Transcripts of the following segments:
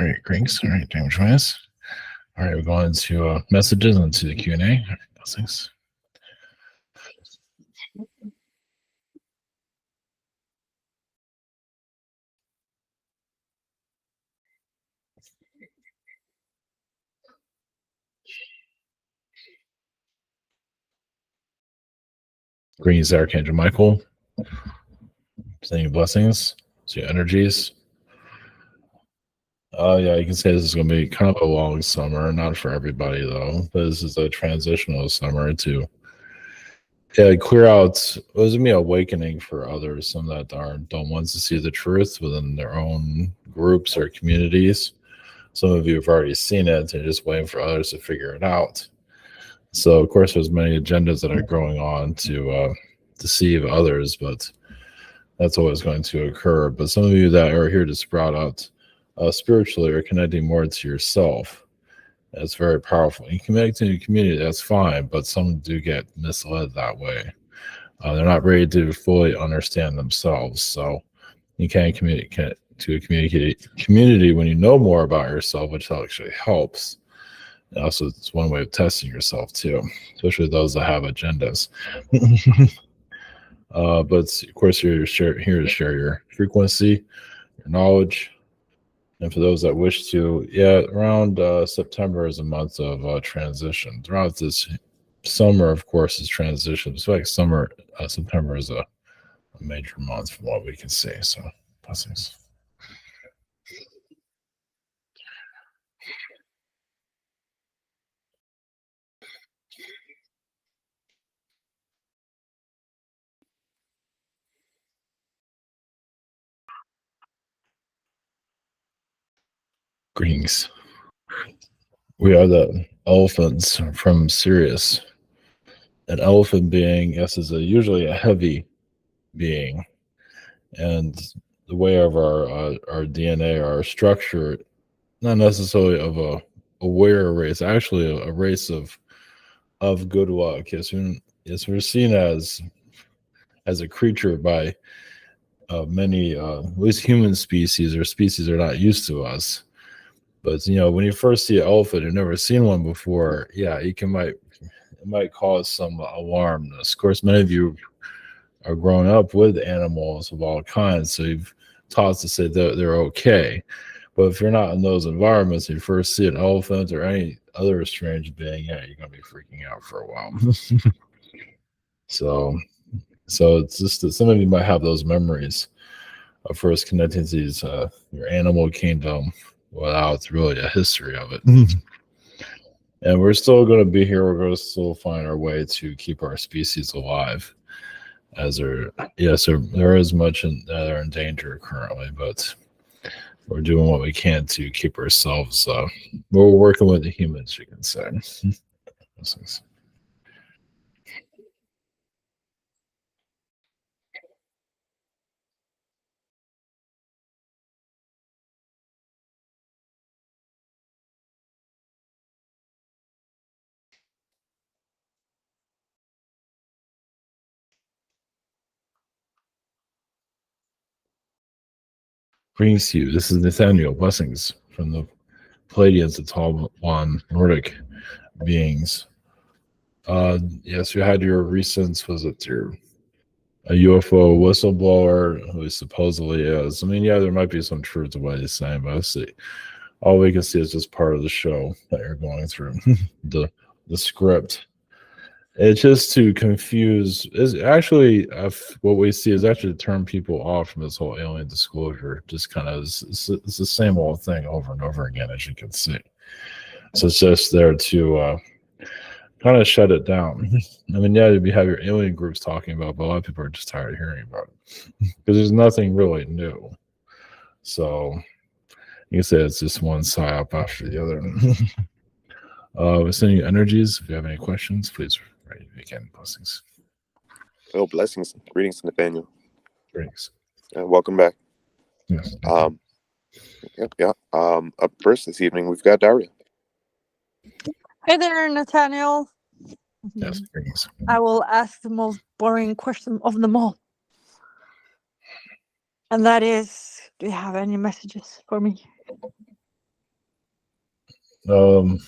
All right, Grinks. All right, damage wise. All right, we're going to messages and to the Q&A. All right, blessings. Greens, Archangel Michael. Sending blessings to your energies. Yeah, you can say this is going to be kind of a long summer. Not for everybody, though. But this is a transitional summer to clear out. It was going to be awakening for others, some that don't want to see the truth within their own groups or communities. Some of you have already seen it and just waiting for others to figure it out. So, of course, there's many agendas that are going on to deceive others, but that's always going to occur. But some of you that are here to sprout out spiritually are connecting more to yourself. That's very powerful. You connect to your community, that's fine, but some do get misled that way. They're not ready to fully understand themselves. So you can't communicate to a community when you know more about yourself, which actually helps. And also, it's one way of testing yourself too, especially those that have agendas. But of course, you're here to share your frequency, your knowledge. And for those that wish to, around September is a month of transition. Throughout this summer, of course, is transition. So like September is a major month from what we can see. So blessings. Greetings. We are the elephants from Sirius. An elephant being, yes, is usually a heavy being, and the way of our DNA, our structure, not necessarily of a aware race, actually a race of good luck. Yes, we're seen as a creature by many, at least human species or species are not used to us. But when you first see an elephant, you've never seen one before. Yeah, it might cause some alarmness. Of course, many of you are growing up with animals of all kinds, so you've taught to say that they're okay. But if you're not in those environments, and you first see an elephant or any other strange being, you're going to be freaking out for a while. So it's just that some of you might have those memories of first connecting to these your animal kingdom without really a history of it. And we're still going to be here. We're going to still find our way to keep our species alive. As there is much that are in danger currently, but we're doing what we can to keep ourselves. We're working with the humans, you can say. Greetings to you. This is Nathaniel. Blessings from the Pleiadians, the tall one Nordic beings. Yes, you had your recent, was it a UFO whistleblower who supposedly is? I mean, yeah, there might be some truth to what he's saying, but I see all we can see is just part of the show that you're going through. the script. It's just to confuse. Is actually what we see is actually to turn people off from this whole alien disclosure. Just kind of it's the same old thing over and over again, as you can see. So it's just there to kind of shut it down. I mean, yeah, you have your alien groups talking about, but a lot of people are just tired of hearing about it because there's nothing really new. So you can say it's just one psyop after the other. We're sending you energies. If you have any questions, please write again. Blessings. Oh, blessings. Greetings, Nathaniel. Greetings. Welcome back. Yes. Up first this evening, we've got Daria. Hey there, Nathaniel. Yes, greetings. I will ask the most boring question of them all. And that is, do you have any messages for me? No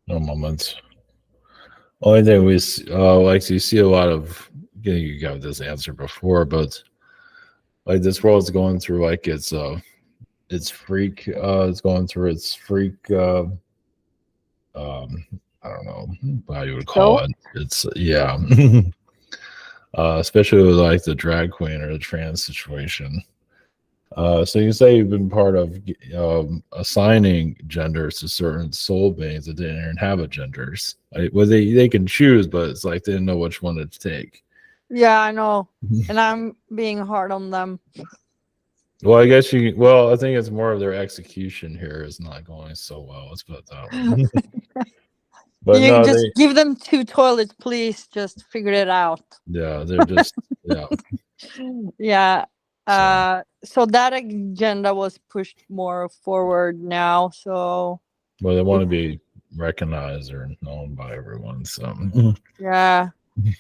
moments. Only thing we like you see a lot of. You got this answer before, but like this world's going through like it's freak. It's going through its freak. I don't know how you would call it. It's yeah. Especially with like the drag queen or the trans situation. So you say you've been part of assigning genders to certain soul beings that didn't inhabit genders. Well, they can choose, but it's like they didn't know which one to take. Yeah, I know, and I'm being hard on them. Well, I guess you. Well, I think it's more of their execution here is not going so well. Let's put it that way. But you no, just give them 2 toilets, please. Just figure it out. Yeah, they're just yeah. Yeah. So that agenda was pushed more forward now. So Well, they want to be recognized or known by everyone. So yeah.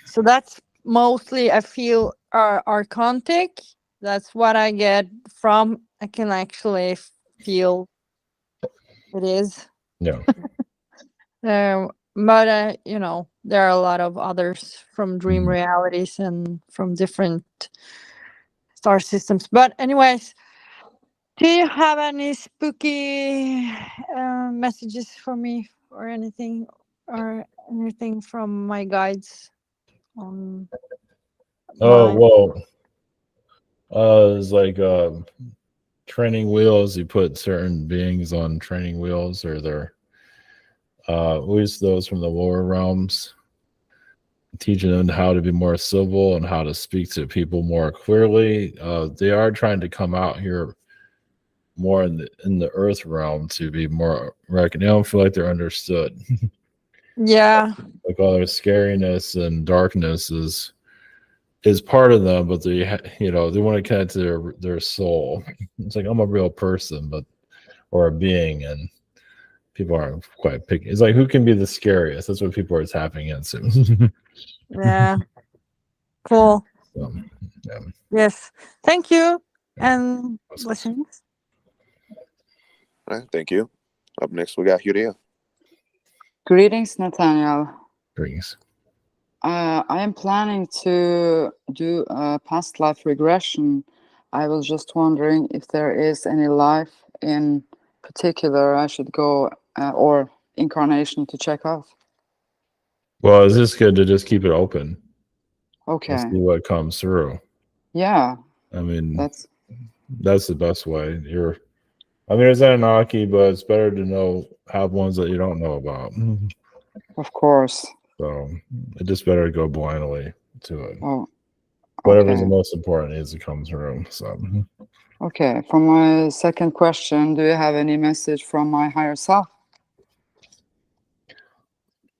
So that's mostly I feel archontic. That's what I get from. I can actually feel it is. yeah. But you know, there are a lot of others from dream realities and from different star systems. But anyways, do you have any spooky messages for me or anything from my guides on Oh well, it's like training wheels. You put certain beings on training wheels, or they're at least those from the lower realms, teaching them how to be more civil and how to speak to people more clearly. They are trying to come out here more in the earth realm to be more recognized. I don't feel like they're understood. Yeah. Like all their scariness and darkness is part of them, but they they want to connect to their soul. It's like I'm a real person, or a being, and people aren't quite picky. It's like who can be the scariest? That's what people are tapping into. Yeah. Cool. So, yeah. Yes. Thank you. And blessings. All right, thank you. Up next, we got Huria. Greetings, Nathaniel. Greetings. I am planning to do a past life regression. I was just wondering if there is any life in particular I should go or incarnation to check off. Well, it's just good to just keep it open. Okay. And see what comes through. Yeah. I mean, that's the best way. There's Anunnaki, but it's better to have ones that you don't know about. Of course. So it's just better to go blindly to it. Oh, whatever's the most important needs to come through. So okay. For my second question, do you have any message from my higher self?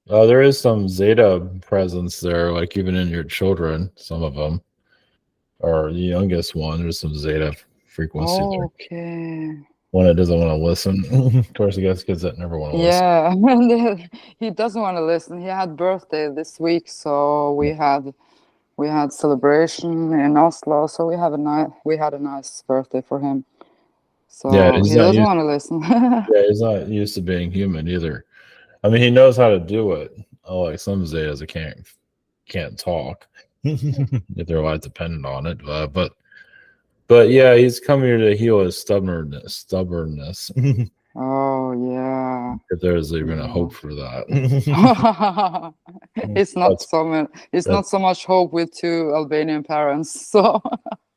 there is some Zeta presence there, like even in your children, some of them, or the youngest one, there's some Zeta frequency there. Okay. One that doesn't want to listen. Of course, I guess kids that never want to listen. Yeah, he doesn't want to listen. He had birthday this week, so we had celebration in Oslo. So we had a nice birthday for him. So yeah, he doesn't want to listen. Yeah, he's not used to being human either. I mean, he knows how to do it. Like some Zetas that can't talk if they're a lot dependent on it. But yeah, he's come here to heal his stubbornness. Oh yeah. If there's even a hope for that. It's not so much hope with 2 Albanian parents. So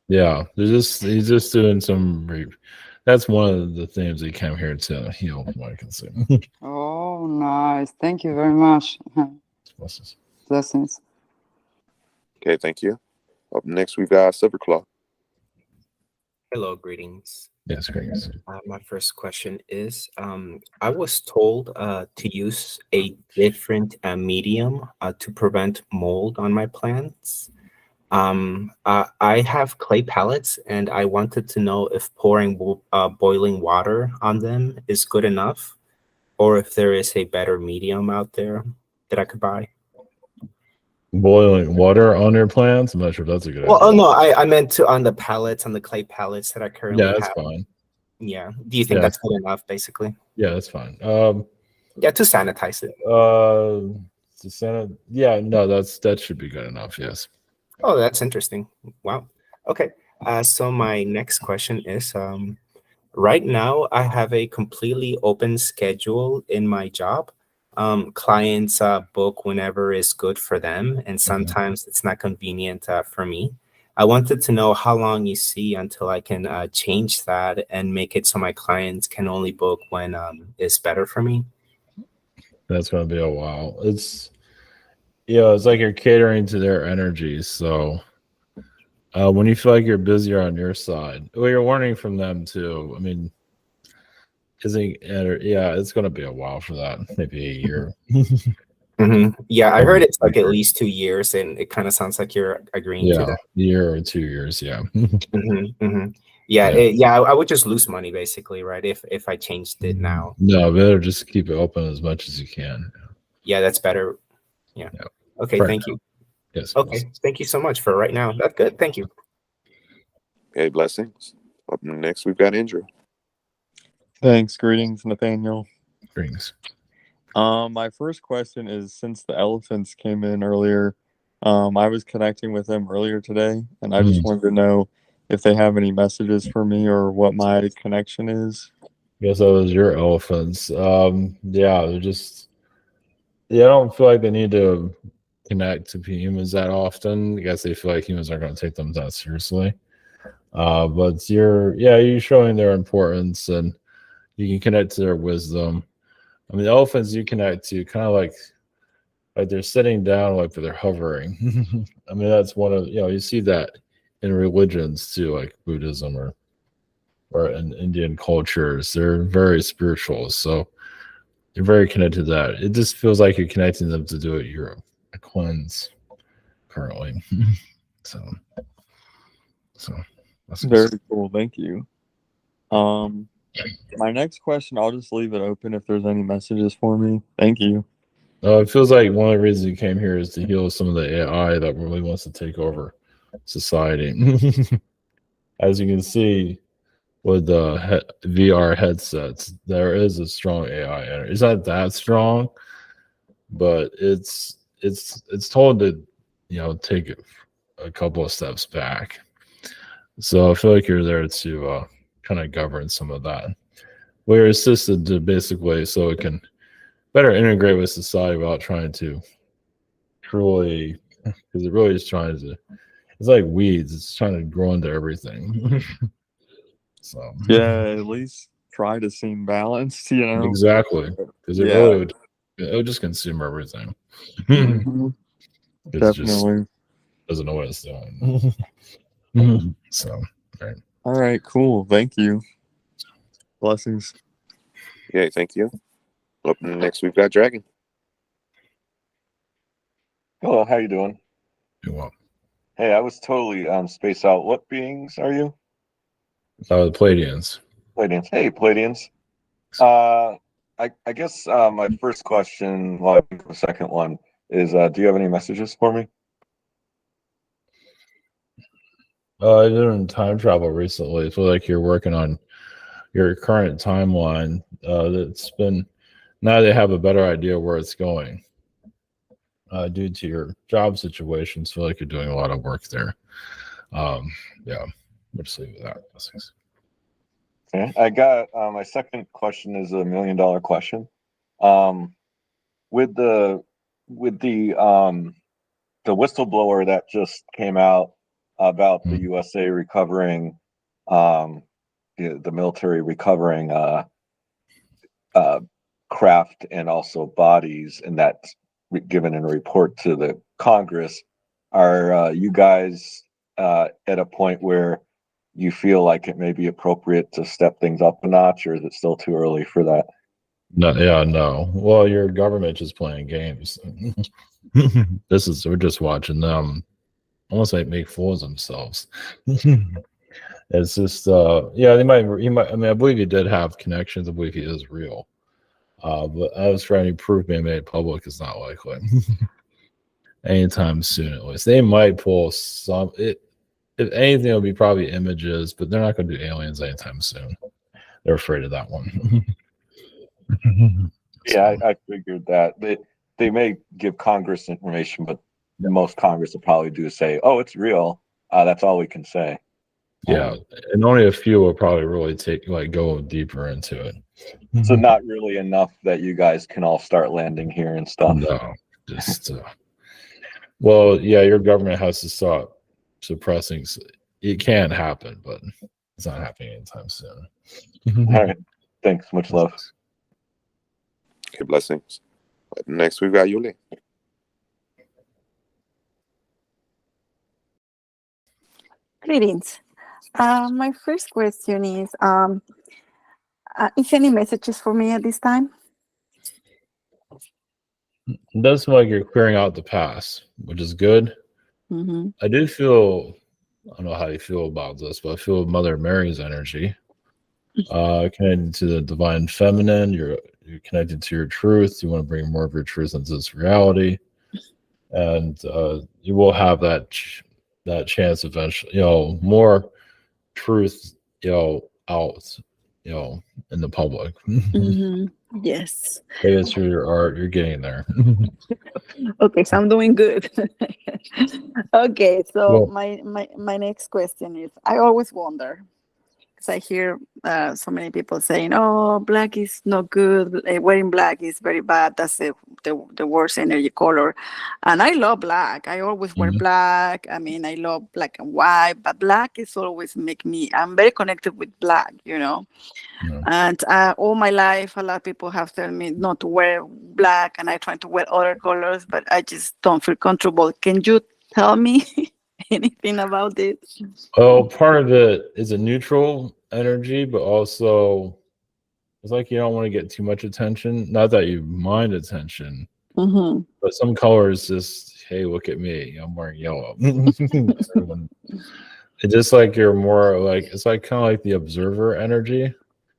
yeah, he's just doing some. That's one of the things he came here to heal, from what I can see. Oh, nice! Thank you very much. Blessings. Okay, thank you. Up next, we've got Silverclaw. Hello, greetings. Yes, greetings. My first question is, I was told to use a different medium to prevent mold on my plants. I have clay pellets, and I wanted to know if pouring boiling water on them is good enough, or if there is a better medium out there that I could buy. Boiling water on your plants? I'm not sure if that's a good idea. Well, oh no, I meant on the pellets, on the clay pellets that I currently have. Yeah, that's fine. Yeah. Do you think Yeah. that's good enough, basically? Yeah, that's fine. Yeah, to sanitize it. To send it, yeah, no, that should be good enough. Yes. Oh, that's interesting. Wow. Okay. So my next question is, right now I have a completely open schedule in my job. Clients book whenever is good for them, and sometimes it's not convenient for me. I wanted to know how long you see until I can change that and make it so my clients can only book when it's better for me. That's going to be a while. It's like you're catering to their energies. So when you feel like you're busier on your side, well, you're learning from them too. I mean, it's going to be a while for that. Maybe a year. Yeah, I heard it's like at least 2 years, and it kind of sounds like you're agreeing to Yeah, that. a year or 2 years. Yeah. Yeah, I would just lose money basically, right? If I changed it now. No, better just keep it open as much as you can. Yeah, that's better. Yeah. Okay, Right thank you. Yes. Okay, thank you so much for right now. That's good. Thank you. Okay, blessings. Up next, we've got Andrew. Thanks. Greetings, Nathaniel. Greetings. My first question is, since the elephants came in earlier, I was connecting with them earlier today, and I just wanted to know if they have any messages for me or what my connection is. Guess that was your elephants. Yeah, they're just. Yeah, I don't feel like they need to connect to humans that often. I guess they feel like humans aren't going to take them that seriously. But you're showing their importance, and you can connect to their wisdom. I mean, the elephants you connect to kind of like they're sitting down, like they're hovering. I mean, that's one of you see that in religions too, like Buddhism or in Indian cultures. They're very spiritual, so you're very connected to that. It just feels like you're connecting them to do it. You're a cleanse currently. so that's Very cool. Thank you. My next question, I'll just leave it open if there's any messages for me. Thank you. It feels like one of the reasons you came here is to heal some of the AI that really wants to take over society. As you can see with the VR headsets, there is a strong AI energy. It's not that strong, but it's told to take a couple of steps back. So I feel like you're there to kind of govern some of that. We're assisted to basically so it can better integrate with society without trying to truly, because it really is trying to. It's like weeds; it's trying to grow into everything. So yeah, at least try to seem balanced. Exactly, because it would just consume everything. It Definitely. doesn't know what it's doing. So, right. All right, cool. Thank you. Blessings. Yeah, thank you. Up next, we've got Dragon. Hello, how you doing? You're welcome. Hey, I was totally spaced out. What beings are you? The Pleiadians. Pleiadians. Hey, Pleiadians. I guess my first question, well, I think the second one is, do you have any messages for me? I did in time travel recently. I feel like you're working on your current timeline. That's been now they have a better idea where it's going. Due to your job situations, feel like you're doing a lot of work there. Yeah, we'll just leave it at that. Okay. I got my second question is $1 million question. With the whistleblower that just came out about the USA recovering, the military recovering craft and also bodies, and that's given in a report to the Congress. Are you guys at a point where you feel like it may be appropriate to step things up a notch, or is it still too early for that? No. Well, your government is playing games. We're just watching them almost like make fools of themselves. It's just he might. I mean, I believe he did have connections. I believe he is real. But as for any proof being made public, is not likely. Anytime soon, at least. They might pull some. If anything, it'll be probably images, but they're not going to do aliens anytime soon. they're afraid of that one. Yeah, I figured that. They may give Congress information, but most Congress will probably do is say, "Oh, it's real." That's all we can say. Yeah, and only a few will probably really go deeper into it. So not really enough that you guys can all start landing here and stuff. No, just well, yeah, your government has to stop suppressing. It can happen, but it's not happening anytime soon. All right, thanks. Much love. Okay, blessings. Next, we've got Yuli. Greetings. My first question is any messages for me at this time? It does feel like you're clearing out the past, which is good. Mm-hmm. I do feel, I don't know how you feel about this, but I feel Mother Mary's energy. Connected to the divine feminine, you're connected to your truth. You want to bring more of your truth into this reality, and you will have that chance eventually. More truth, out, in the public. Mm-hmm. Yes. Maybe it's through your art. You're getting there. Okay, so I'm doing good. Okay, so Well, my next question is, I always wonder, because I hear so many people saying, "Oh, black is not good. Wearing black is very bad. That's the worst energy color." And I love black. I always wear black. I mean, I love black and white, but black is always make me. I'm very connected with black, Yeah. And all my life, a lot of people have told me not to wear black, and I try to wear other colors, but I just don't feel comfortable. Can you tell me anything about this? Oh, part of it is a neutral energy, but also it's like you don't want to get too much attention. Not that you mind attention, Mm-hmm. but some colors just, hey, look at me, I'm wearing yellow. It's just like you're more like, it's like kind of like the observer energy.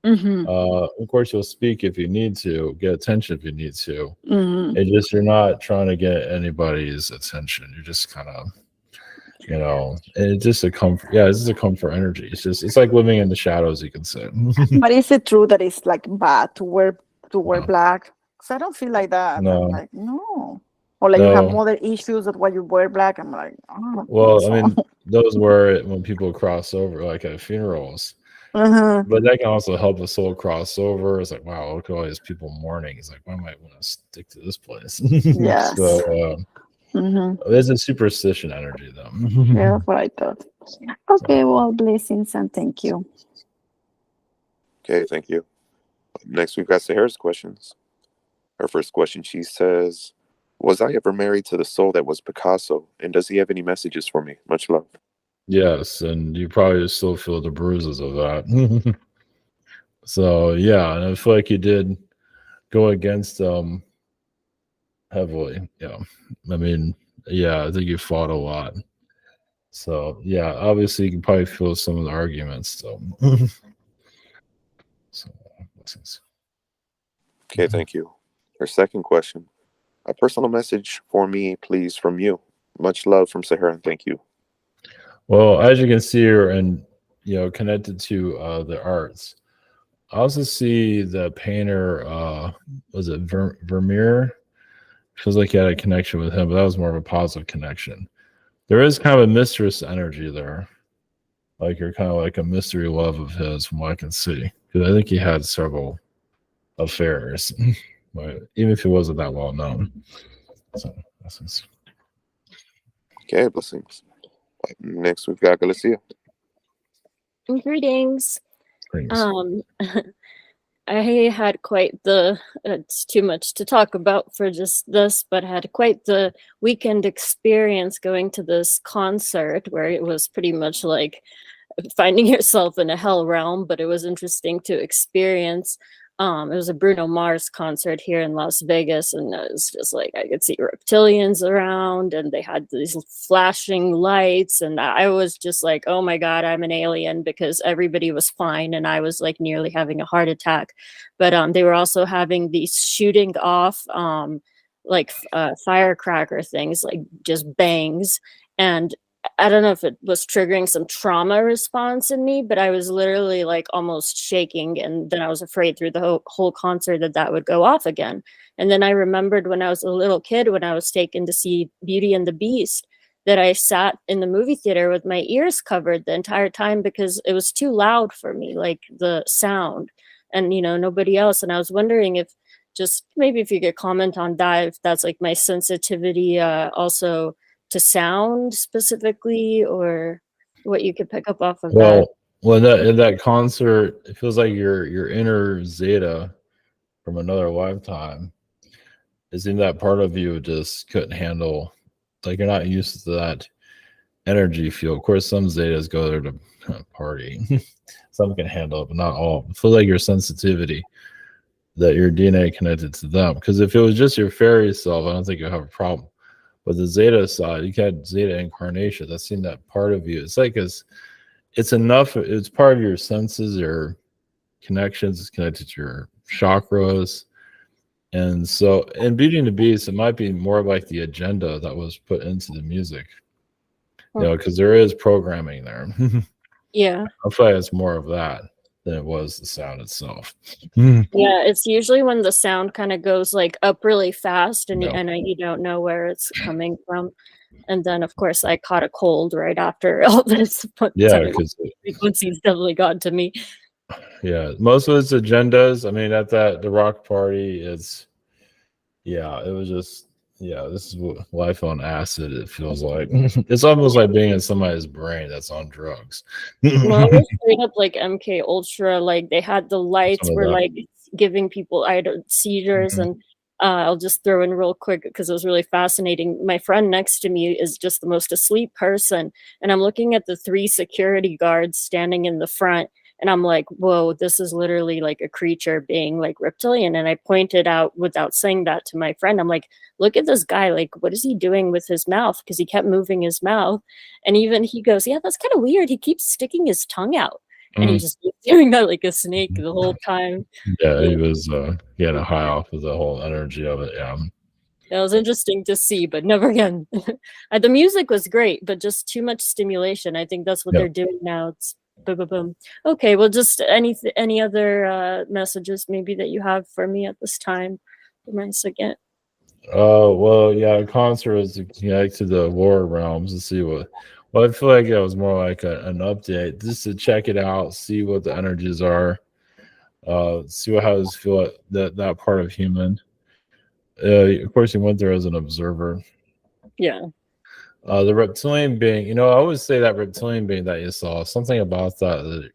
Mm-hmm. Of course, you'll speak if you need to, get attention if you need to. Mm-hmm. It's just you're not trying to get anybody's attention. You're just kind of, and it's just a comfort. Yeah, it's just a comfort energy. It's like living in the shadows, you can say. But is it true that it's like bad to wear black? Because I don't feel like that. No. I'm like, no. Or like you have other issues that why you wear black. I'm like, oh. Well, I mean, those were when people cross over, like at funerals. Uh-huh. But that can also help a soul cross over. It's like, wow, look at all these people mourning. It's like, why might I want to stick to this place? Yes. So there's a superstition energy, though. Yeah, that's what I thought. Okay, well, blessings and thank you. Okay, thank you. Next, we've got Sahara's questions. Her first question, she says, "Was I ever married to the soul that was Picasso? And does he have any messages for me? Much love." Yes, and you probably still feel the bruises of that. So yeah, and I feel like you did go against heavily. Yeah, I mean, yeah, I think you fought a lot. So yeah, obviously you can probably feel some of the arguments. So, blessings. Okay, thank you. Her second question, a personal message for me, please, from you. Much love from Sahara. Thank you. Well, as you can see here, and connected to the arts, I also see the painter. Was it Vermeer? Feels like you had a connection with him, but that was more of a positive connection. There is kind of a mistress energy there, like you're kind of like a mystery love of his, from what I can see. Because I think he had several affairs, but even if he wasn't that well known. So blessings. Okay, blessings. Next, we've got Galicia. Greetings. I had quite the, it's too much to talk about for just this, but had quite the weekend experience going to this concert where it was pretty much like finding yourself in a hell realm, but it was interesting to experience. It was a Bruno Mars concert here in Las Vegas, and it was just like I could see reptilians around, and they had these flashing lights, and I was just like, oh my God, I'm an alien, because everybody was fine, and I was like nearly having a heart attack. But they were also having these shooting off like firecracker things, like just bangs, and I don't know if it was triggering some trauma response in me, but I was literally like almost shaking. And then I was afraid through the whole concert that would go off again. And then I remembered when I was a little kid, when I was taken to see Beauty and the Beast, that I sat in the movie theater with my ears covered the entire time because it was too loud for me, like the sound, and nobody else. And I was wondering if just maybe if you could comment on that, if that's like my sensitivity also to sound specifically, or what you could pick up off of that. Well, in that concert, it feels like your inner Zeta from another lifetime is in that part of you just couldn't handle, like you're not used to that energy field. Of course, some Zetas go there to party. Some can handle it, but not all. It feels like your sensitivity, that your DNA connected to them. Because if it was just your fairy self, I don't think you'd have a problem. But the Zeta side, you had Zeta incarnation. That's seen that part of you. It's like it's enough. It's part of your senses, your connections. It's connected to your chakras. And so in Beauty and the Beast, it might be more like the agenda that was put into the music. Because there is programming there. Yeah. I feel like it's more of that than it was the sound itself. Yeah, it's usually when the sound kind of goes like up really fast and you don't know where it's coming from. And then of course I caught a cold right after all this. Yeah, because frequencies definitely got to me. Yeah, most of its agendas. I mean, at the rock party, it was just this is life on acid. It feels like it's almost like being in somebody's brain that's on drugs. Well, it was straight up like MK Ultra. Like they had the lights were like giving people seizures, and I'll just throw in real quick because it was really fascinating. My friend next to me is just the most asleep person, and I'm looking at the 3 security guards standing in the front. And I'm like, whoa, this is literally like a creature being like reptilian. And I pointed out without saying that to my friend, I'm like, look at this guy. Like, what is he doing with his mouth? Because he kept moving his mouth. And even he goes, yeah, that's kind of weird. He keeps sticking his tongue out. And he just keeps doing that like a snake the whole time. Yeah, he was getting a high off of the whole energy of it. Yeah. That was interesting to see, but never again. The music was great, but just too much stimulation. I think that's what they're doing now. It's boom, boom, boom. Okay, well, just any other messages maybe that you have for me at this time for my second? Well, yeah, concert is to connect to the lower realms to see what. Well, I feel like it was more like an update, just to check it out, see what the energies are, see how does feel that part of human. Of course, you went there as an observer. Yeah. The reptilian being, I always say that reptilian being that you saw, something about that.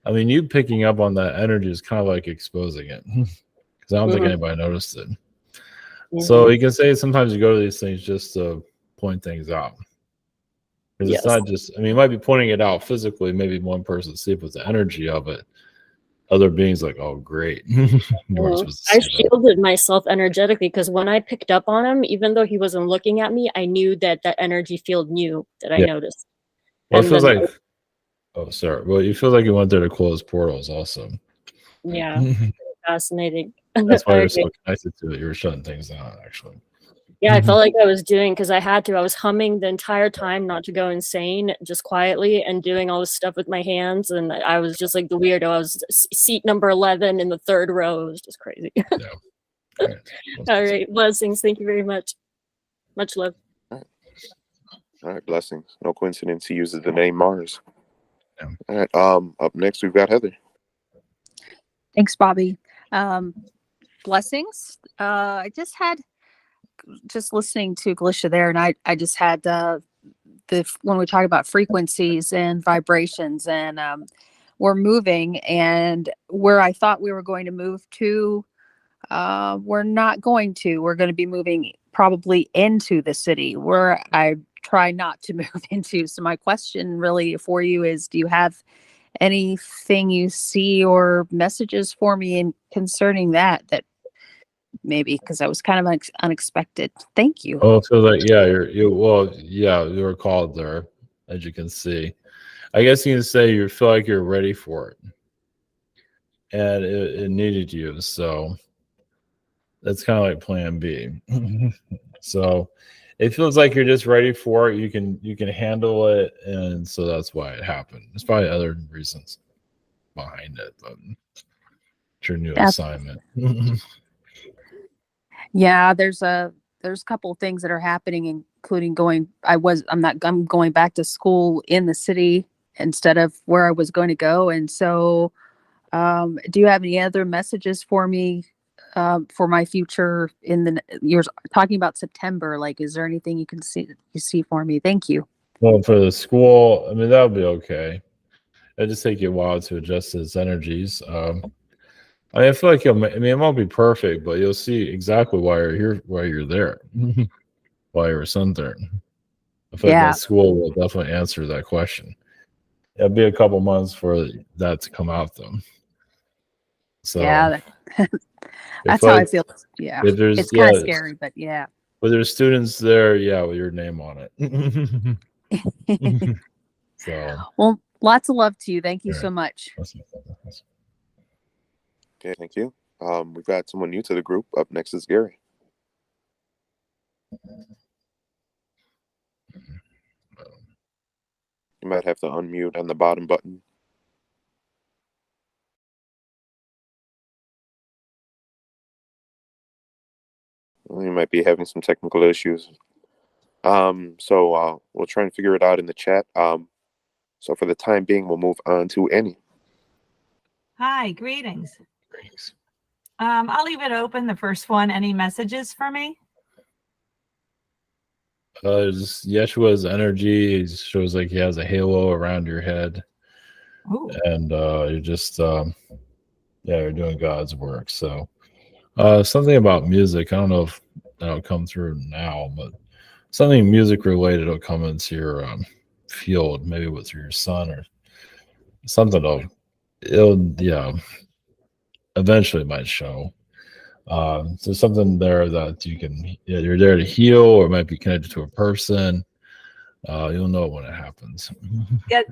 I mean, you picking up on that energy is kind of like exposing it, because I don't think anybody noticed it. So you can say sometimes you go to these things just to point things out. Because it's not just, I mean, you might be pointing it out physically, maybe one person see it, but the energy of it, other beings like, oh, great. I shielded myself energetically because when I picked up on him, even though he wasn't looking at me, I knew that energy field knew that I noticed. Well, it feels like, oh, sorry. Well, you feel like you went there to close portals also. Yeah, fascinating. That's why you're so connected to it. You were shutting things down, actually. Yeah, I felt like I was doing, because I had to. I was humming the entire time, not to go insane, just quietly, and doing all this stuff with my hands. And I was just like the weirdo. I was seat number 11 in the 3rd row. It was just crazy. All right. Blessings. Thank you very much. Much love. All right. Blessings. No coincidence he uses the name Mars. All right. Up next, we've got Heather. Thanks, Bobby. Blessings. I just listening to Glisha there, and I just had when we talk about frequencies and vibrations, and we're moving, and where I thought we were going to move to, we're not going to. We're going to be moving probably into the city where I try not to move into. So my question really for you is, do you have anything you see or messages for me concerning that maybe, because that was kind of unexpected. Thank you. Oh, so like, you were called there, as you can see. I guess you can say you feel like you're ready for it, and it needed you. So that's kind of like Plan B. So it feels like you're just ready for it. You can handle it, and so that's why it happened. There's probably other reasons behind it, but it's your new assignment. Yeah, there's a couple of things that are happening, including I'm going back to school in the city instead of where I was going to go. And so do you have any other messages for me for my future you're talking about September? Like, is there anything you see for me? Thank you. Well, for the school, I mean, that'll be okay. It'll just take you a while to adjust its energies. I feel like it won't be perfect, but you'll see exactly why you're here, why you're there, why you're sent there. I feel like that school will definitely answer that question. It'll be a couple months for that to come out, though. So yeah, that's how I feel. Yeah, it's kind of scary, but yeah. But there's students there, with your name on it. So well, lots of love to you. Thank you so much. Okay, thank you. We've got someone new to the group. Up next is Gary. You might have to unmute on the bottom button. You might be having some technical issues. So we'll try and figure it out in the chat. So for the time being, we'll move on to Annie. Hi, greetings. I'll leave it open, the first one. Any messages for me? Just Yeshua's energy. It shows like he has a halo around your head. Ooh. And you're just you're doing God's work. So something about music. I don't know if that'll come through now, but something music related will come into your field, maybe with your son or something. It'll eventually might show. So something there that you're there to heal, or it might be connected to a person. You'll know when it happens. Yeah,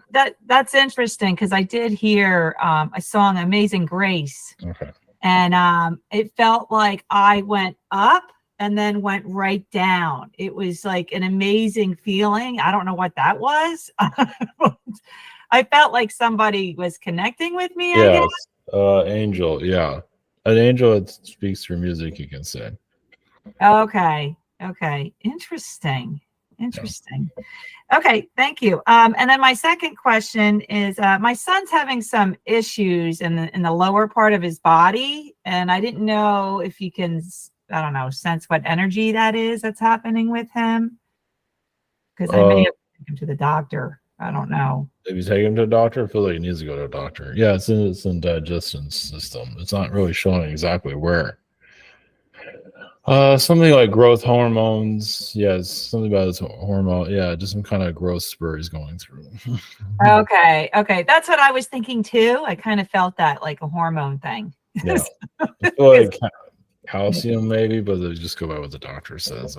that's interesting, because I did hear a song, Amazing Grace. Okay. And it felt like I went up and then went right down. It was like an amazing feeling. I don't know what that was. I felt like somebody was connecting with me. Yes. Angel. Yeah. An angel that speaks through music, you can say. Okay. Interesting. Okay, thank you. And then my second question is, my son's having some issues in the lower part of his body, and I didn't know if you can, I don't know, sense what energy that is that's happening with him. Because I may have to take him to the doctor. I don't know. If you take him to a doctor, I feel like he needs to go to a doctor. Yeah, it's in digestion system. It's not really showing exactly where. Something like growth hormones. Yes, something about his hormone. Yeah, just some kind of growth spur he's going through. Okay. That's what I was thinking too. I kind of felt that, like a hormone thing. Yeah. I feel like calcium maybe, but they just go by what the doctor says.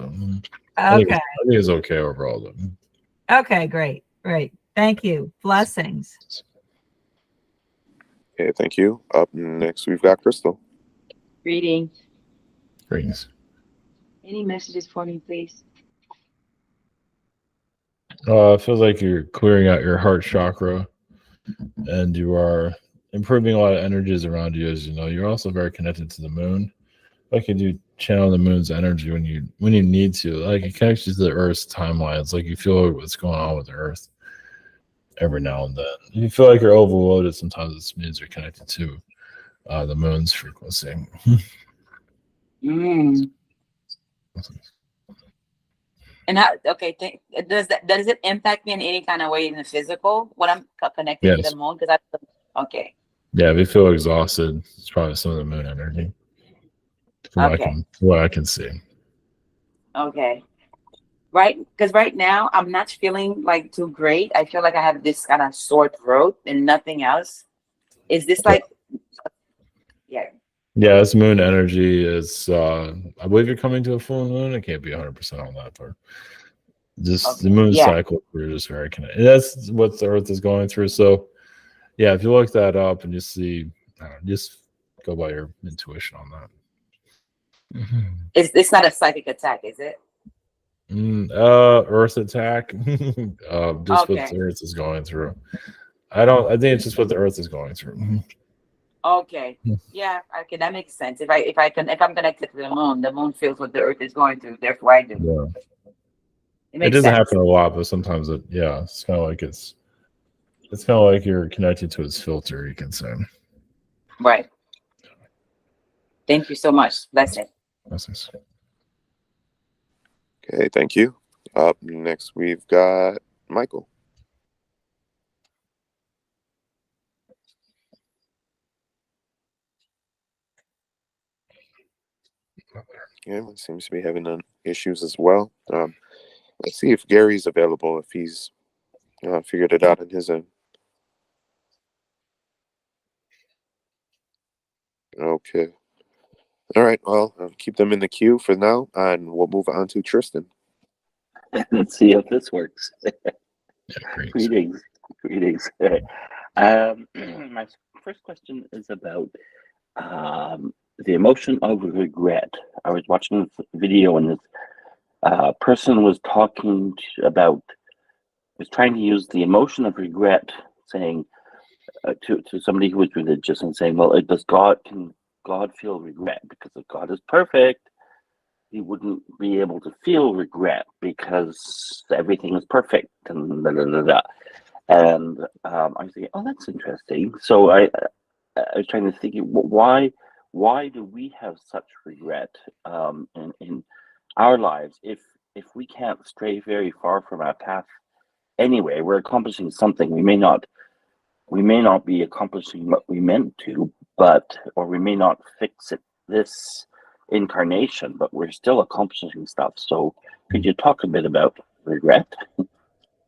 I think it's okay overall though. Okay, great. Thank you. Blessings. Okay, thank you. Up next, we've got Crystal. Greetings. Any messages for me, please? It feels like you're clearing out your heart chakra, and you are improving a lot of energies around you. As you know, you're also very connected to the moon. Like you do channel the moon's energy when you need to. Like it connects you to the Earth's timeline. It's like you feel what's going on with the Earth every now and then. You feel like you're overloaded. Sometimes it means you're connected to the moon's frequency. And how? Okay, does it impact me in any kind of way in the physical when I'm connected to the moon? Because okay. Yeah, if you feel exhausted, it's probably some of the moon energy. From what I can see. Okay. Right, because right now I'm not feeling like too great. I feel like I have this kind of sore throat and nothing else. Is this like? Yeah. Yeah, it's moon energy. It's I believe you're coming to a full moon. I can't be 100% on that part. Just the moon cycle, we're just very connected. And that's what the Earth is going through. So, yeah, if you look that up and you see, just go by your intuition on that. It's not a psychic attack, is it? Earth attack. Just what Okay. the Earth is going through. I think it's just what the Earth is going through. Okay. Yeah. Okay. That makes sense. If I'm connected to the moon feels what the Earth is going through. Therefore, I do. Yeah. It It makes doesn't sense. happen a lot, but sometimes it's kind of like it's kind of like you're connected to its filter, you can say. Right. Thank you so much. That's it. That's nice. Okay, thank you. Up next, we've got Michael. Yeah, one seems to be having issues as well. Let's see if Gary's available, if he's figured it out on his end. Okay. All right. Well, keep them in the queue for now, and we'll move on to Tristan. Let's see if this works. Yeah, Greetings. My first question is about the emotion of regret. I was watching this video, and this person was talking was trying to use the emotion of regret, saying to somebody who was religious, and saying, well, can God feel regret? Because if God is perfect, he wouldn't be able to feel regret because everything is perfect, and And I was thinking, oh, that's interesting. So I was trying to think, why do we have such regret in our lives if we can't stray very far from our path anyway? We're accomplishing something. We may not be accomplishing what we meant to, or we may not fix it this incarnation, but we're still accomplishing stuff. So could you talk a bit about regret?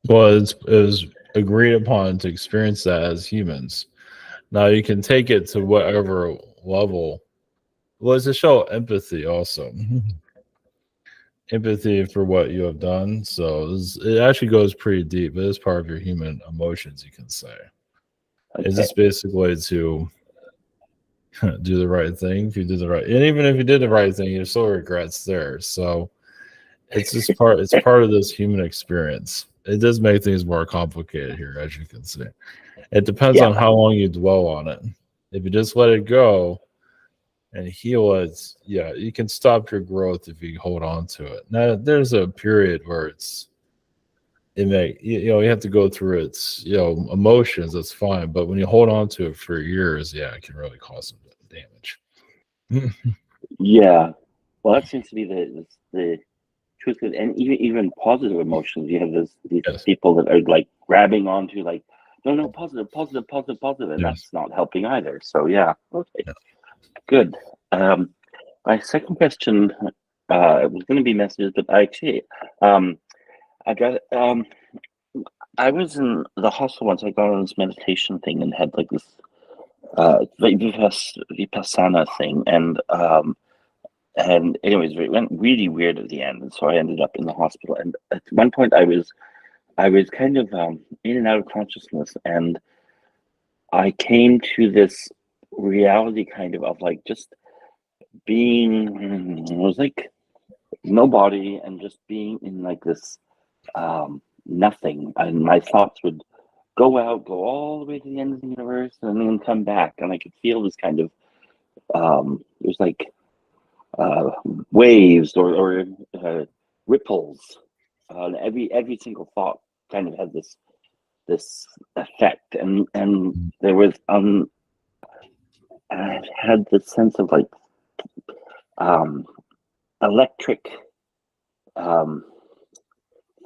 Well, it was agreed upon to experience that as humans. Now you can take it to whatever level. Well, it's to show empathy also. Empathy for what you have done. So it actually goes pretty deep. It is part of your human emotions, you can say. Okay. It's just basically to do the right thing. If you did the right, and even if you did the right thing, there's still regrets there. So it's just it's part of this human experience. It does make things more complicated here, as you can see. It depends on how long you dwell on it. If you just let it go and heal it, you can stop your growth if you hold on to it. Now, there's a period where you have to go through its emotions. That's fine, but when you hold on to it for years, it can really cause some damage. Yeah, well, that seems to be the truth. And even positive emotions, you have these people that are like grabbing onto like, no, positive, and that's not helping either. So okay, good. My second question was going to be messages, but I was in the hospital once. I got on this meditation thing and had like this vipassana thing, and anyways, it went really weird at the end, and so I ended up in the hospital. And at one point, I was kind of in and out of consciousness, and I came to this reality kind of like just being. It was like no body and just being in like this nothing, and my thoughts would go all the way to the end of the universe, and then come back, and I could feel this kind of it was like waves or ripples. Every single thought kind of had this effect, and there was I had this sense of like electric,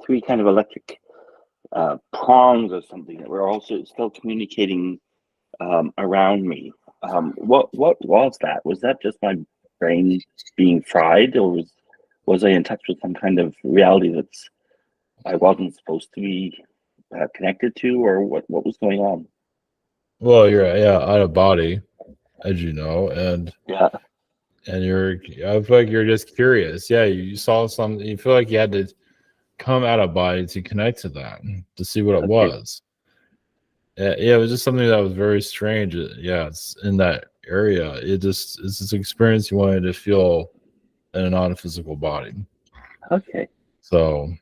three kind of electric prongs or something that were also still communicating around me. What was that? Was that just my brain being fried, or was I in touch with some kind of reality that's I wasn't supposed to be connected to, or what was going on? Well, you're out of body, as you know, and I feel like you're just curious. You saw something. You feel like you had to come out of body to connect to that, to see what it was. It was just something that was very strange. It's in that area. It's this experience you wanted to feel in a non-physical body. Okay. So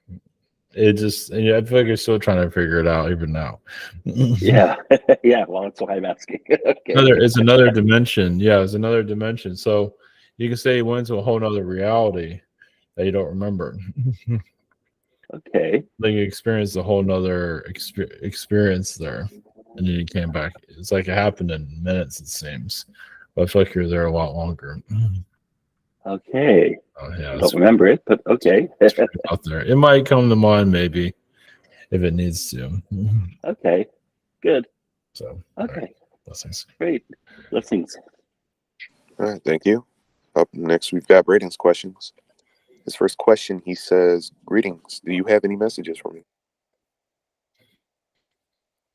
it just, and I feel like you're still trying to figure it out even now. Yeah. Yeah. Well, that's why I'm asking. Okay. It's another dimension. Yeah, it's another dimension. So you can say you went to a whole nother reality that you don't remember. Okay. Like you experienced a whole nother experience there, and then you came back. It's like it happened in minutes, it seems. But I feel like you're there a lot longer. Okay. Yeah, Don't remember it, but okay. out there. It might come to mind, maybe, if it needs to. Okay. Good. So, okay. Right. Blessings. Great. Blessings. All right, thank you. Up next, we've got Braden's questions. His first question, he says, "Greetings. Do you have any messages for me?"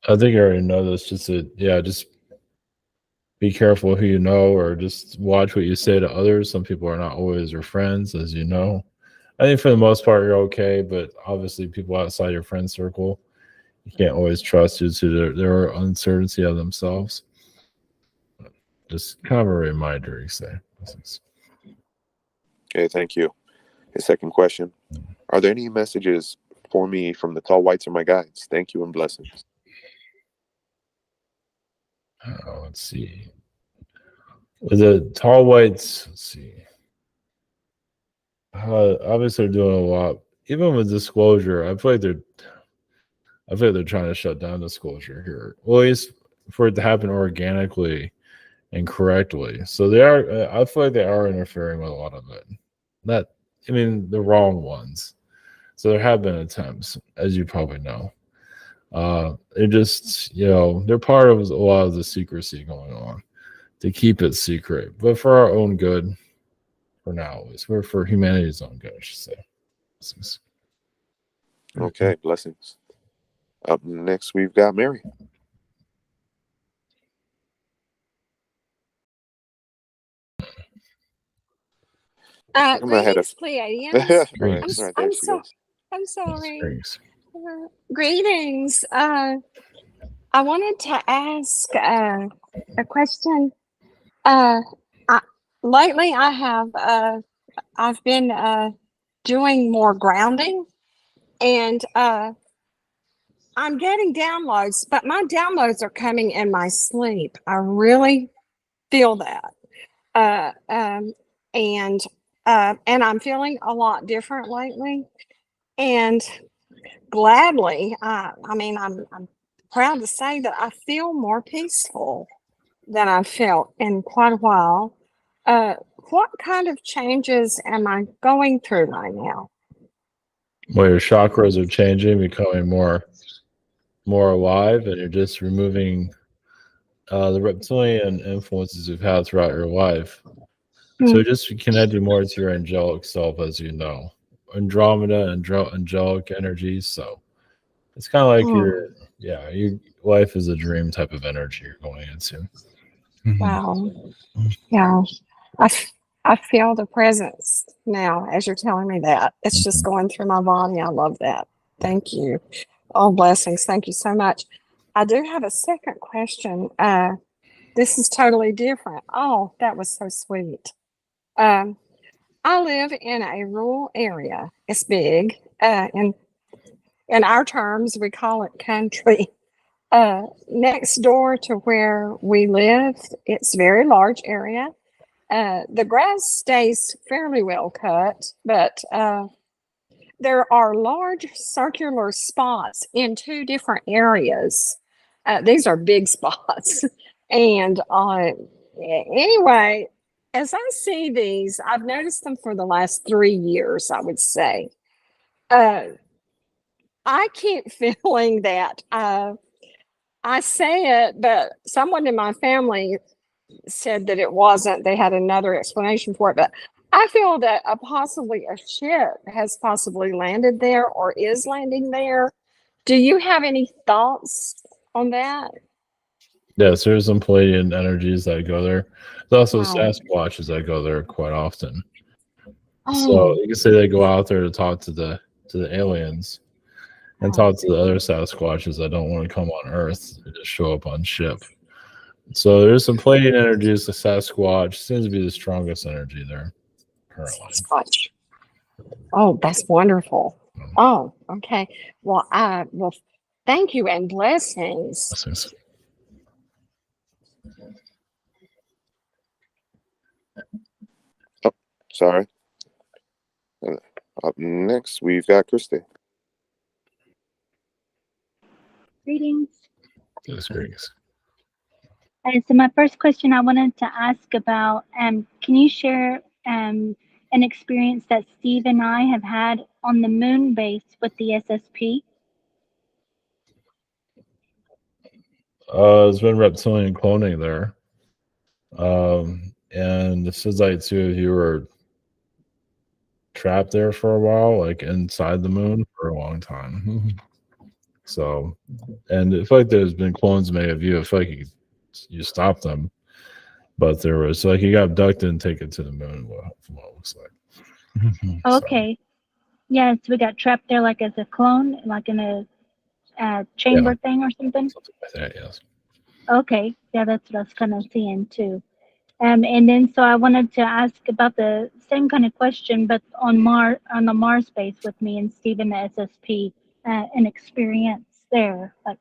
I think I already know this. Just be careful who you know, or just watch what you say to others. Some people are not always your friends, as you know. I think for the most part, you're okay, but obviously people outside your friend circle, you can't always trust due to their uncertainty of themselves. Just kind of a reminder, you say. Okay, thank you. His second question, are there any messages for me from the tall whites or my guides? Thank you and blessings. Let's see. With the tall whites, let's see. Obviously, they're doing a lot. Even with disclosure, I feel like they're trying to shut down disclosure here. Well, at least for it to happen organically and correctly. So they are. I feel like they are interfering with a lot of it. The wrong ones. So there have been attempts, as you probably know. They're just, they're part of a lot of the secrecy going on to keep it secret, but for our own good, for now at least. We're for humanity's own good, I should say. Blessings. Okay, blessings. Up next, we've got Mary. Greetings, Pleiadians. I'm sorry. Greetings. Greetings. I wanted to ask a question. Lately, I've been doing more grounding, and I'm getting downloads, but my downloads are coming in my sleep. I really feel that. And I'm feeling a lot different lately, and gladly, I'm proud to say that I feel more peaceful than I've felt in quite a while. What kind of changes am I going through right now? Well, your chakras are changing, becoming more alive, and you're just removing the reptilian influences you've had throughout your life. So just connecting more to your angelic self, as you know. Andromeda and angelic energies. So it's kind of like your life is a dream type of energy you're going into. Wow. Yeah. I feel the presence now as you're telling me that. It's just going through my body. I love that. Thank you. All blessings. Thank you so much. I do have a second question. This is totally different. Oh, that was so sweet. I live in a rural area. It's big. In our terms, we call it country. Next door to where we live, it's a very large area. The grass stays fairly well cut, but there are large circular spots in two different areas. These are big spots. And anyway, as I see these, I've noticed them for the last 3 years, I would say. I keep feeling that I say it, but someone in my family said that it wasn't. They had another explanation for it, but I feel that possibly a ship has possibly landed there or is landing there. Do you have any thoughts on that? Yes, there's some Pleiadian energies that go there. There's also Sasquatches that go there quite often. So you can say they go out there to talk to the aliens and talk to the other Sasquatches that don't want to come on Earth. They just show up on ship. So there's some Pleiadian energies. The Sasquatch seems to be the strongest energy there currently. Sasquatch. Oh, that's wonderful. Oh, okay. Well, thank you and blessings. Blessings. Oh, sorry. Up next, we've got Christy. Greetings. Yes, greetings. So my first question I wanted to ask about, can you share an experience that Steve and I have had on the moon base with the SSP? There's been reptilian cloning there. And it says like two of you were trapped there for a while, like inside the moon for a long time. So, and I feel like there's been clones made of you. I feel like you stopped them, but there was like you got abducted and taken to the moon. From what it looks like. Okay. Yeah, so we got trapped there like as a clone, like in a chamber thing or something? Something like that, yes. Okay. Yeah, that's what I was kind of seeing too. And then so I wanted to ask about the same kind of question, but on the Mars base with me and Stephen, the SSP, an experience there. Like,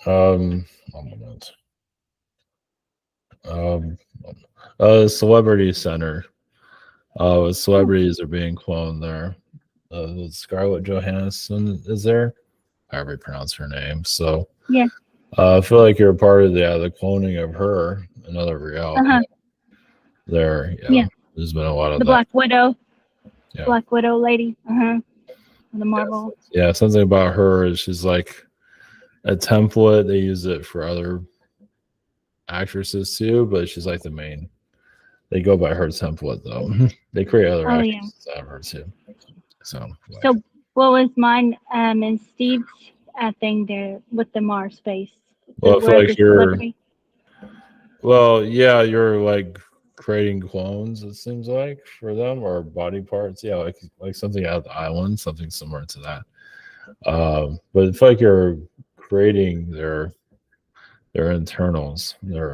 One moment. Celebrity Center. Celebrities are being cloned there. Scarlett Johansson is there. However you pronounce her name. So yeah. I feel like you're a part of the cloning of her, another reality. There, yeah. There's been a lot of the that. Black Widow. Yeah. Black Widow lady. The Marvel. Yeah, something about her is she's like a template. They use it for other actresses too, but she's like the main. They go by her template though. They create other actresses out of her too. So What was mine and Steve's thing there with the Mars base? Well, I feel like you're like creating clones, it seems like, for them, or body parts. Yeah, like something out of the island, something similar to that. But I feel like you're creating their internals, their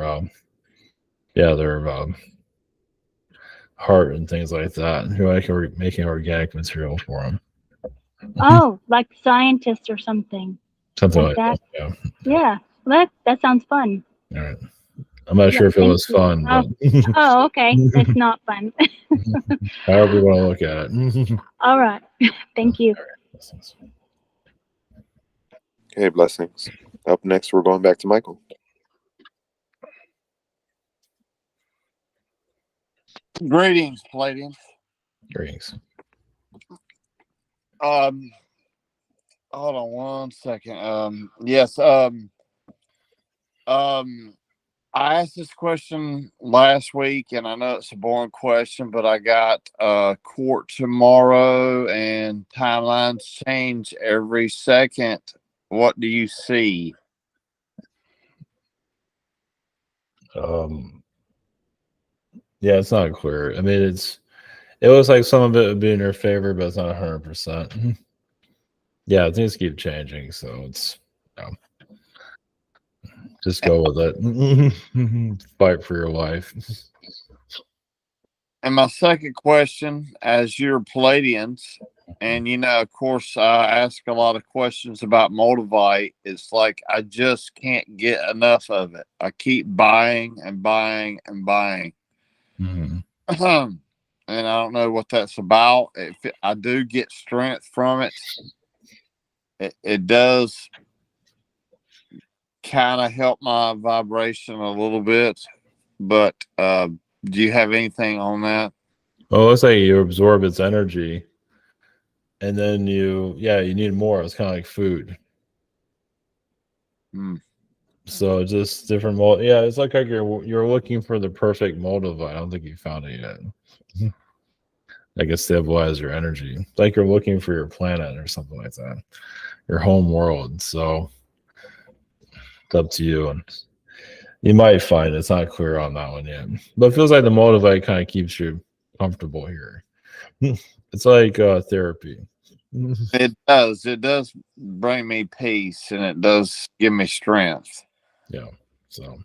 heart and things like that. And you're like making organic material for them. Oh, like scientists or something. Something like that. Yeah. Yeah. Well, that sounds fun. All right. I'm not sure if it was fun, but oh, okay. It's not fun. however you want to look at it. All right. Thank you. Okay, blessings. Up next, we're going back to Michael. Greetings, Pleiadians. Greetings. Hold on one second. Yes. I asked this question last week, and I know it's a boring question, but I got court tomorrow, and timelines change every second. What do you see? Yeah, it's not clear. I mean, it looks like some of it would be in your favor, but it's not 100%. Yeah, things keep changing, so it's just go with it. Fight for your life. And my second question, as you're Pleiadians, and of course, I ask a lot of questions about Moldavite. It's like I just can't get enough of it. I keep buying and buying and buying. And I don't know what that's about. I do get strength from it. It does kind of help my vibration a little bit, but do you have anything on that? Well, let's say you absorb its energy, and then you need more. It's kind of like food. So just different mold. Yeah, it's like you're looking for the perfect Moldavite. I don't think you found it yet. Like it stabilizes your energy. It's like you're looking for your planet or something like that, your home world. So it's up to you, and you might find it's not clear on that one yet. But it feels like the Moldavite kind of keeps you comfortable here. It's like therapy. It does bring me peace, and it does give me strength. Yeah. So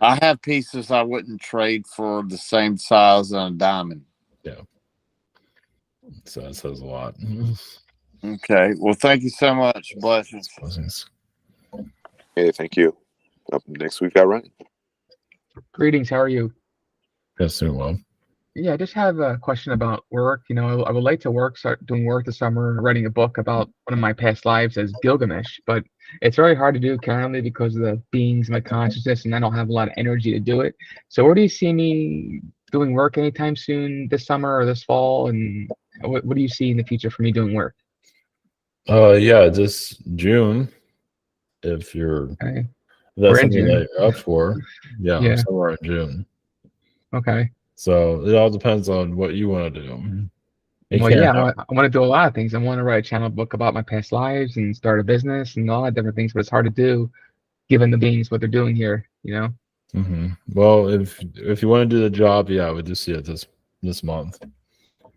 I have pieces I wouldn't trade for the same size on a diamond. Yeah. So that says a lot. Okay. Well, thank you so much. Blessings. Blessings. Okay, thank you. Up next, we've got Ryan. Greetings. How are you? Yes, doing well. Yeah, I just have a question about work. You know, I would like to start doing work this summer, writing a book about one of my past lives as Gilgamesh, but it's very hard to do currently because of the beings in my consciousness, and I don't have a lot of energy to do it. So, where do you see me doing work anytime soon, this summer or this fall? And what do you see in the future for me doing work? Yeah, this June, if you're Okay. if that's We're in something June. that you're up for, yeah, Yeah. somewhere in June. Okay. So it all depends on what you want to do. It Well, can't yeah, happen. I want to do a lot of things. I want to write a channel book about my past lives and start a business and all that different things, but it's hard to do given the beings what they're doing here, you know? Well, if you want to do the job, yeah, we do see it this month.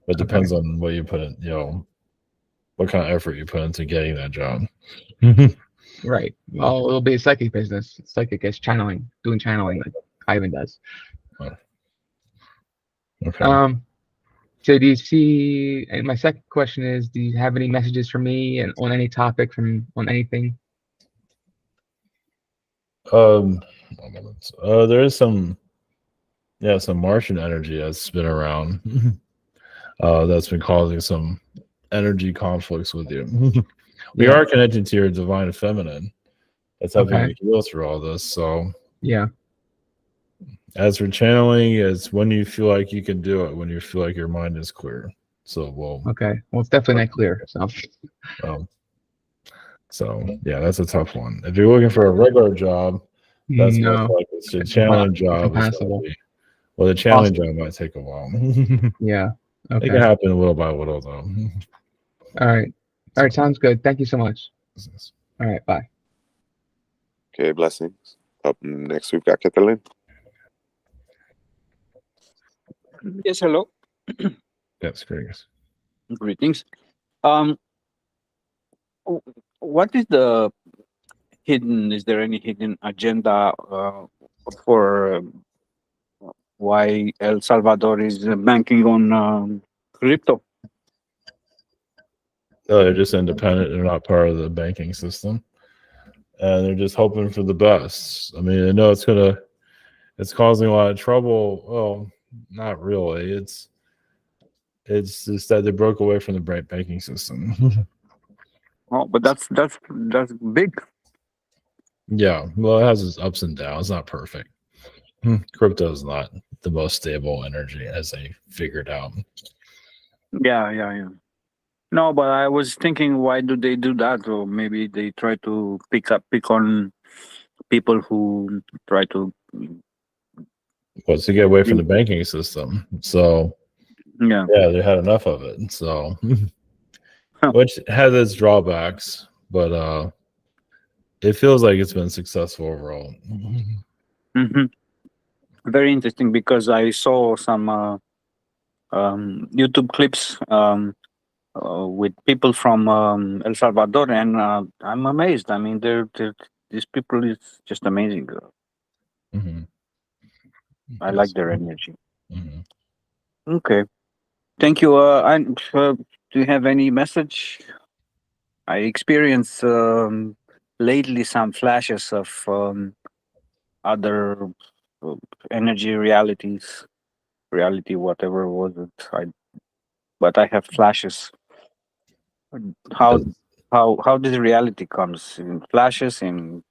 But it depends on what you put in, what kind of effort you put into getting that job. Right. Well, it'll be a psychic business. Psychic is channeling, doing channeling like Ivan does. Okay. So do you see, and my second question is, do you have any messages for me and on any topic on anything? There is some Martian energy that's been around. That's been causing some energy conflicts with you. We are connected to your divine feminine. That's helping you heal through all this. So yeah. As for channeling, it's when you feel like you can do it, when you feel like your mind is clear. So Okay. Well, it's definitely not clear. So yeah, that's a tough one. If you're looking for a regular job, that's most No, likely it's a channeling job. Is impossible. the channeling job might take a while. Yeah. It Okay. can happen little by little, though. All right. All right. Sounds good. Thank you so much. All right. Bye. Okay, blessings. Up next, we've got Kathleen. Yes, hello. Yes, greetings. Greetings. What is the hidden? Is there any hidden agenda for why El Salvador is banking on crypto? They're just independent. They're not part of the banking system, and they're just hoping for the best. I mean, I know it's causing a lot of trouble. Well, not really. It's just that they broke away from the banking system. Oh, but that's big. Yeah, well, it has its ups and downs. It's not perfect. Crypto is not the most stable energy, as they figured out. Yeah. No, but I was thinking, why do they do that? Or maybe they try to pick on people who try to. Well, to get away from the banking system. So yeah, they had enough of it. So, which has its drawbacks, but it feels like it's been successful overall. Mm-hmm. Very interesting, because I saw some YouTube clips with people from El Salvador, and I'm amazed. I mean, these people is just amazing. I like their energy. Okay, thank you. Do you have any message? I experienced lately some flashes of other energy reality, whatever was it. But I have flashes. How this reality comes in flashes in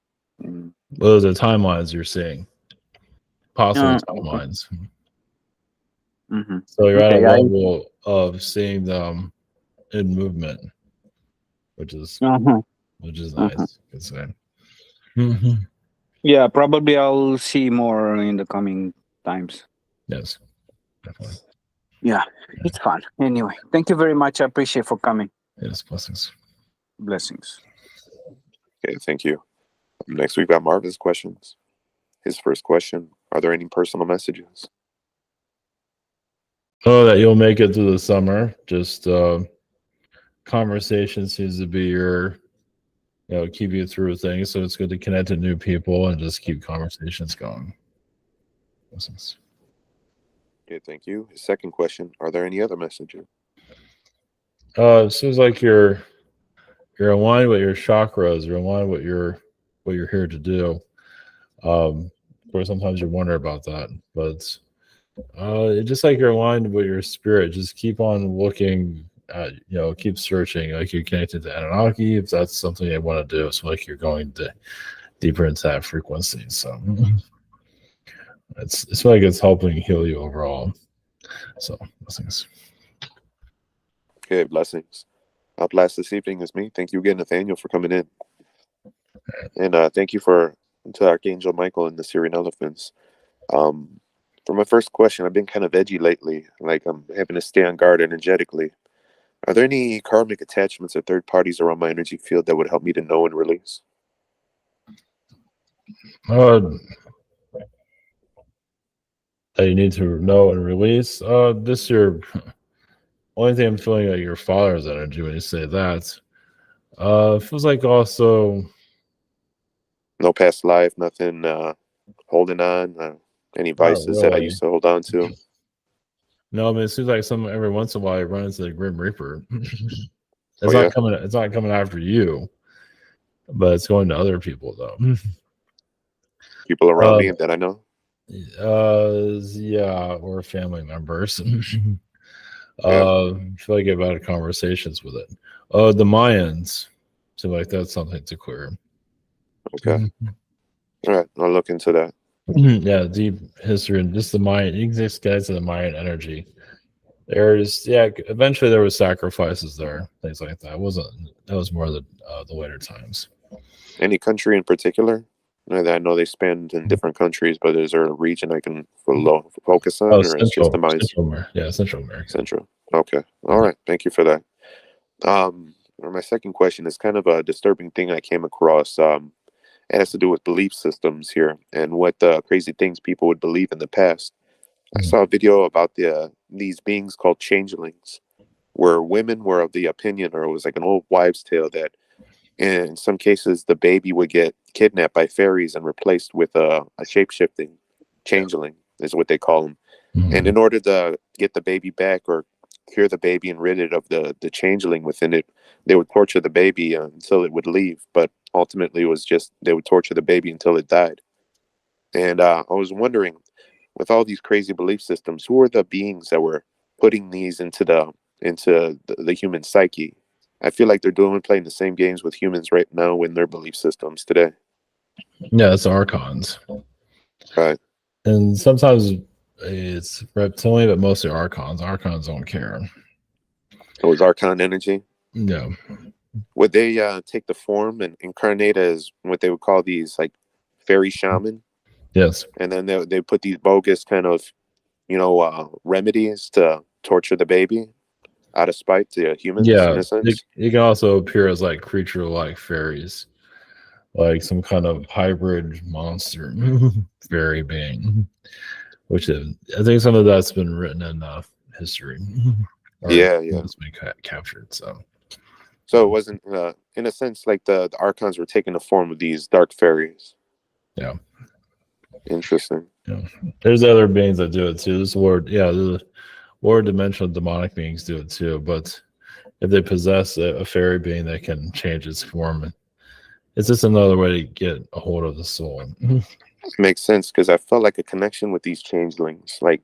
Those are timelines you're seeing, possible okay. timelines. Mm-hmm. So you're at a Okay, level of seeing them in movement, which is nice. Good say. Yeah, probably I'll see more in the coming times. Yes, definitely. Yeah, it's fun. Anyway, thank you very much. I appreciate for coming. Yes, blessings. Blessings. Okay, thank you. Next, we've got Marvin's questions. His first question: are there any personal messages? Oh, that you'll make it through the summer. Just conversation seems to be your, keep you through things. So it's good to connect to new people and just keep conversations going. Blessings. Okay, thank you. His second question: are there any other messages? It seems like you're aligned with your chakras. You're aligned with what you're here to do. Or sometimes you wonder about that, but it's just like you're aligned with your spirit. Just keep on looking at, keep searching. Like you're connected to Anunnaki, if that's something you want to do. It's like you're going deeper into that frequency. So it's like it's helping heal you overall. So blessings. Okay, blessings. Up last this evening is me. Thank you again, Nathaniel, for coming in. And thank you to Archangel Michael and the Sirian elephants. For my first question, I've been kind of edgy lately. Like I'm having to stay on guard energetically. Are there any karmic attachments or third parties around my energy field that would help me to know and release? That you need to know and release. This year, only thing I'm feeling like your father's energy when you say that. Feels like also No past life, nothing holding on, any vices that I used to hold on to. No, I mean it seems like every once in a while you run into the Grim Reaper. It's yeah? It's not coming after you, but it's going to other people though. People around me that I know. Yeah, or family members. I feel like I've had conversations with it. The Mayans. So like that's something to clear. Okay. All right, I'll look into that. Yeah, deep history and just the Mayan. You can just get to the Mayan energy. Eventually there was sacrifices there, things like that. That was more the later times. Any country in particular? I know they span in different countries, but is there a region I can focus on, or it's just the Mayans? Central America. Central. Okay. All right. Thank you for that. My second question is kind of a disturbing thing I came across. It has to do with belief systems here and what crazy things people would believe in the past. I saw a video about these beings called changelings, where women were of the opinion, or it was like an old wives' tale, that in some cases the baby would get kidnapped by fairies and replaced with a shape-shifting changeling, is what they call them. And in order to get the baby back or cure the baby and rid it of the changeling within it, they would torture the baby until it would leave. But ultimately it was just they would torture the baby until it died. And I was wondering, with all these crazy belief systems, who are the beings that were putting these into the human psyche? I feel like they're playing the same games with humans right now in their belief systems today. Yeah, it's archons. Right. And sometimes it's reptilian, but mostly archons. Archons don't care. It was archon energy? No. Would they take the form and incarnate as what they would call these like fairy shaman? Yes. And then they put these bogus kind of, remedies to torture the baby out of spite to humans, in a sense? You can also appear as like creature like fairies, like some kind of hybrid monster fairy being, which I think some of that's been written in history. It's been captured. So it wasn't, in a sense, like the archons were taking the form of these dark fairies. Yeah. Interesting. Yeah. There's other beings that do it too. The lower dimensional demonic beings do it too. But if they possess a fairy being that can change its form, it's just another way to get a hold of the soul. Makes sense, because I felt like a connection with these changelings. Like,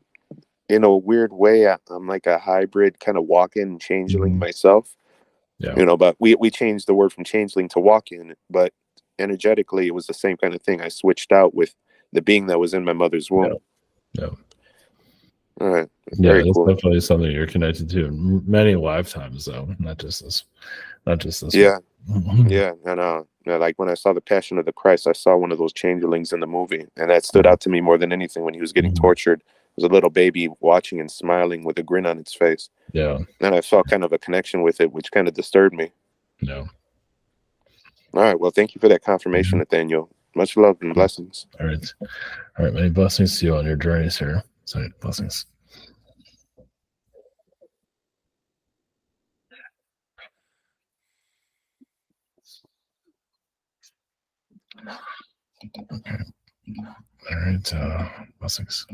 in a weird way, I'm like a hybrid kind of walk-in changeling myself. Yeah. But we changed the word from changeling to walk-in, but energetically it was the same kind of thing. I switched out with the being that was in my mother's womb. Yeah. All right. Yeah, Very it's cool. definitely something you're connected to in many lifetimes, though, not just this Yeah. one. Yeah. And like when I saw the Passion of the Christ, I saw one of those changelings in the movie, and that stood out to me more than anything. When he was getting tortured, there was a little baby watching and smiling with a grin on its face. Yeah. And I felt kind of a connection with it, which kind of disturbed me. No. All right. Well, thank you for that confirmation, Nathaniel. Much love and blessings. All right. Many blessings to you on your journeys here. So blessings. Okay. All right. Blessings.